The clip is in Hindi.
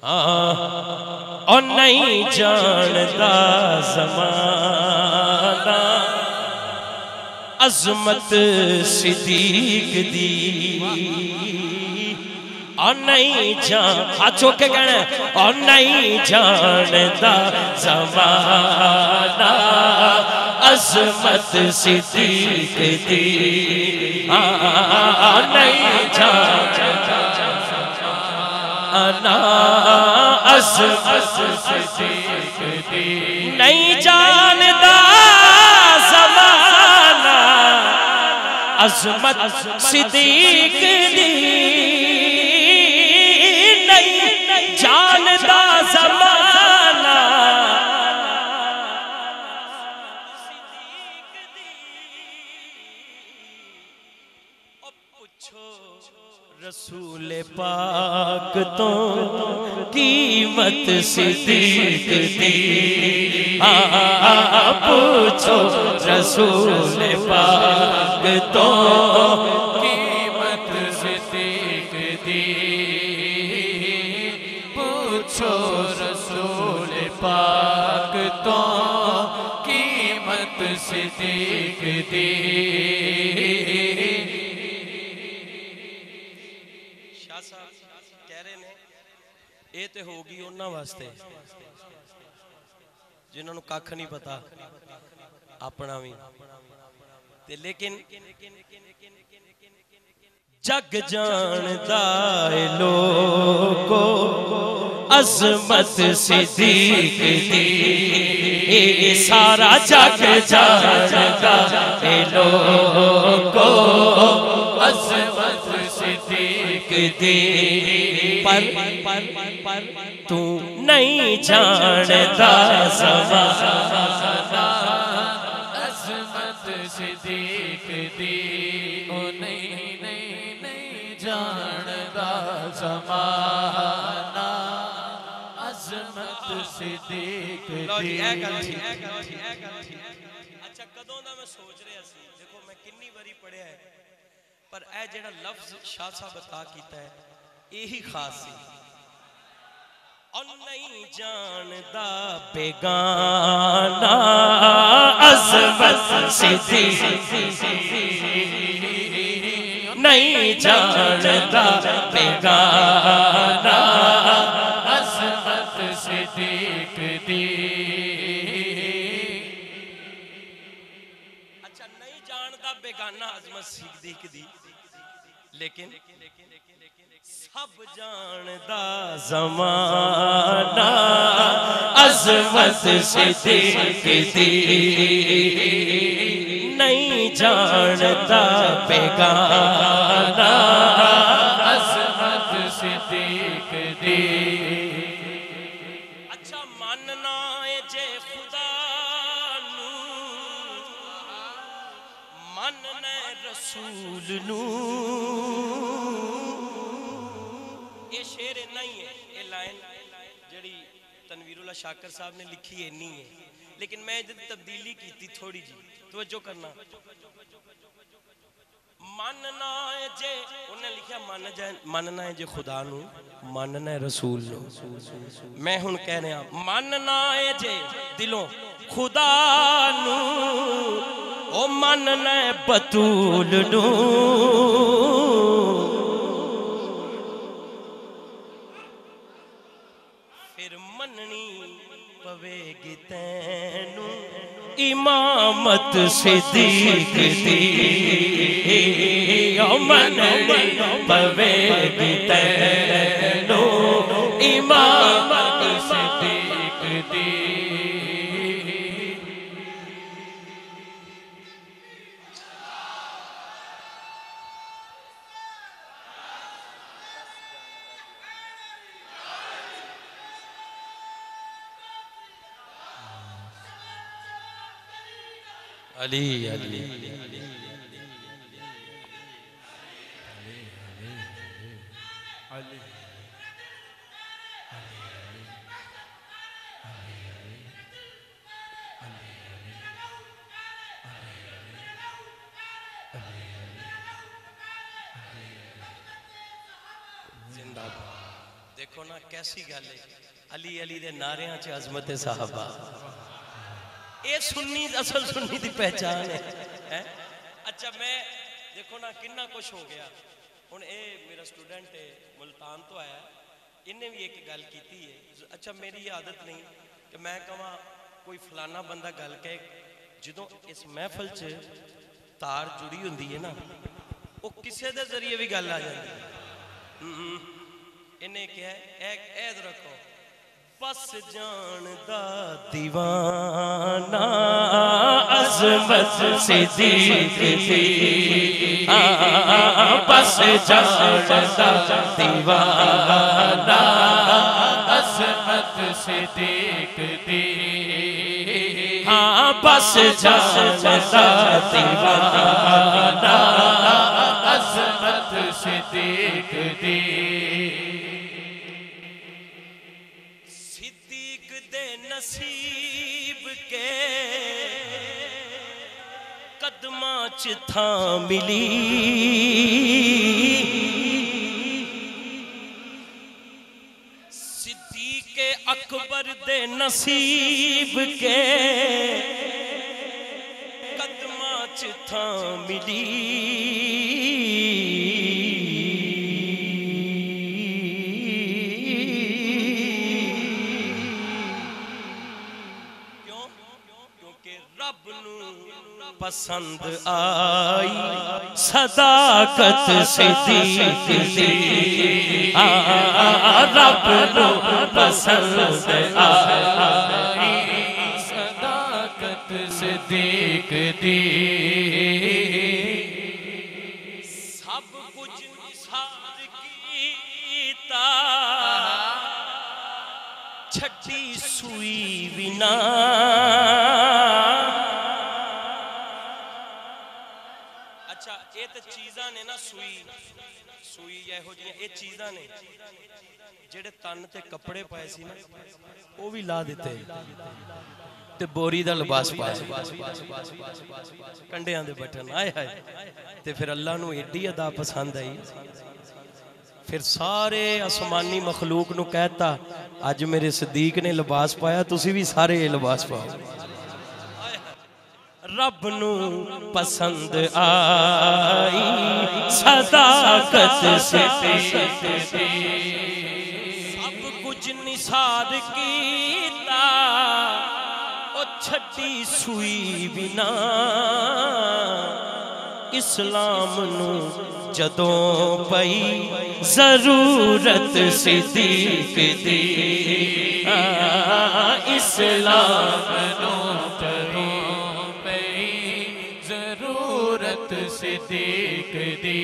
और नहीं जानता ज़माना अज़मत सिद्दीक़ दी। और नहीं जान हाथ चौक के कहना और नहीं जानता ज़माना अज़मत सिद्दीक़ दी। नहीं जानता ज़माना अज़मत सिद्दीक़ दी। नहीं जानता ज़माना अज़मत सिद्दीक़ दी। जानता ज़माना पूछो रसूल पाक तो कीमत सिद्दीक़ दी। पूछो रसूल पाक तो कीमत सिद्दीक़ दी। पूछो रसूल पाक तो कीमत सिद्दीक़ दी। शाह साहब कह रहे ने ये तो होगी उन्हां वास्ते जिन्होंने कख नहीं पता अपना भी ते, लेकिन जग जानदा है लोगो अज़मत सिद्दीक़ दी। सारा जग जानदा है लोगो अज़मत सिद्दीक़ दी। पर तू नहीं जानता ज़माना अज़मत सिद्दीक़ दी। ओ नहीं जानता ज़माना अज़मत सिद्दीक़ दी। अच्छा कदों दा मैं सोच रहा सी, देखो मैं कितनी बारी पढ़िया है पर ए जेड़ा लफ्ज़ शाह साहब अता कीता है यही खास सी। और नहीं जानता बेगाना अज़मत सिद्दीक़ नहीं जानता बेगाना अज़मत सिद्दीक़ दी। अच्छा नहीं जानता बेगाना अज़मत सिद्दीक़ दी, लेकिन सब जानदा ज़माना अज़मत सिद्दीक़ दी। नहीं जानता बेगाना अज़मत सिद्दीक़ दी। अच्छा मानना है जे खुदा नू, मानना है रसूल नू। ये शेर इन्ना ही है, ये लाइन जड़ी तनवीरुल्लाह शाकर साहब ने लिखी है इन्नी है, लेकिन मैं इधर तब्दीली की थी थोड़ी जी, तवज्जो करना। मानना है जे उन्हें लिखा मानना है जे खुदा नू, मानना है रसूल नू। मैं हुन कह रहा मानना है जे दिलों खुदा नू, ओ मानना है बतूल नू। पवेगी तैनू इमामत सिद्दीक़ दी। मननी पवेगी तैनू इमामत सिद्दीक़ दी। अली अली देखो ना कैसी गल है, अली अली दे नारियां च अजमत साहबा, ये सुन्नी असल सुन्नी दी पहचान है। अच्छा मैं देखो ना कितना कुछ हो गया। हुण ये मेरा स्टूडेंट है मुल्तान तो आया, इन्हें भी एक गल की है। अच्छा मेरी ये आदत नहीं कि मैं कहां कोई फलाना बंदा गल कहे, जो इस महफिल च तार जुड़ी होंगी है ना, वो किसी के जरिए भी गल आ जाती है। इन्हें क्या है, ऐद रखो, बस जानदा दीवाना अज़मत सिद्दीक़ दी, बस जानदा दीवाना अज़मत सिद्दीक़ दी, हाँ बस जानदा दीवाना अज़मत सिद्दीक़ दी। सिद्दीक़ दे नसीब के कदमां च थां मिली, सिद्दीक़ अकबर दे नसीब के कदमां च थां मिली, पसंद आई सदाकत सिद्दीक़ दी, रब नू पसंद आई सदाकत सिद्दीक़ दी। सब कुछ निसार कीता, छठी सुई बिना, ये तो चीज़ा ने ना, सुई सुई यहो जी चीज़ा ने जेड़े तन ते कपड़े पाए सी ना, वो भी ला दिते ते बोरी दा लिबास पाया, कंडियां दे बटन आए हाय, ते फिर अल्लाह नू एडी अदा पसंद आई, फिर सारे आसमानी मखलूक नू कहता अज मेरे सिद्दीक ने लिबास पाया, तुसी भी सारे लिबास पाओ। रब नू पसंद आई सदाकत सिद्दीक़ दी, सब कुछ निसार कीता, ओ छड्डी सुई बिना, इस्लाम नू जदों पई जरूरत सिद्दीक़ दी, इस्लाम नू सिद्दीक़ दी।